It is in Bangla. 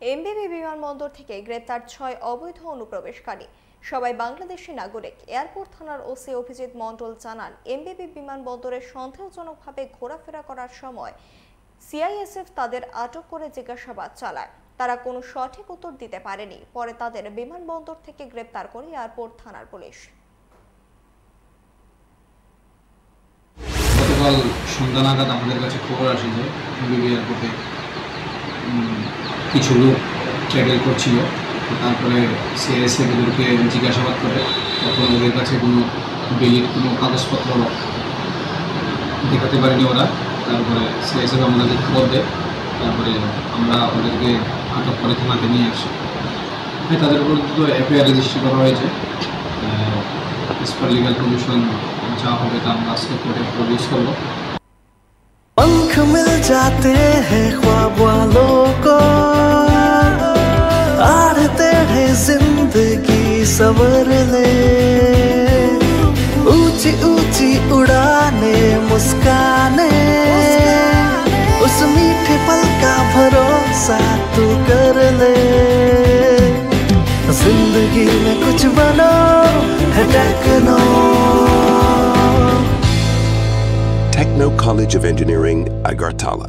এমবিবি বিমানবন্দর থেকে গ্রেপ্তার ৬ অবৈধ অনুপ্রবেশকারী, সবাই বাংলাদেশি নাগরিক। এয়ারপোর্ট থানার ওসি অভিজিৎ মণ্ডল জানান, এমবিবি বিমানবন্দরে সন্দেহজনকভাবে ঘোরাফেরা করার সময় সিআইএসএফ তাদের আটক করে জিজ্ঞাসাবাদ চালায়। তারা কোনো সঠিক উত্তর দিতে পারেনি। পরে তাদের বিমানবন্দর থেকে গ্রেপ্তার করে এয়ারপোর্ট থানার পুলিশ। গতকাল সন্ধ্যা নাগাদ আমাদের কাছে খবর আসে যে এমবিবি এয়ারপোর্টে কিছু লোক ট্রাভেল করছিল। তারপরে সিআইএসএফ ওদেরকে জিজ্ঞাসাবাদ করে, তখন ওদের কাছে কোনো বেলির কোনো কাগজপত্র দেখাতে পারেনি ওরা। তারপরে সিআইএসএফ আমাদেরকে খবর দেয়, তারপরে আমরা ওদেরকে আটক করে থানাতে নিয়ে আসি। তাদের উপর তো এফআইআর রেজিস্টার করা হয়েছে। এস পার লিগাল প্রভিশন যা হবে তা আমরা আজকে কোর্টে প্রডিউস করবো। पंख मिल जाते हैं ख्वाब वालों को, आड़ते हैं जिंदगी सवर ले, ऊंची ऊंची उड़ाने मुस्काने, उस मीठे पल का भरोसा तू कर ले। जिंदगी में कुछ बनो है Techno College of Engineering, Agartala.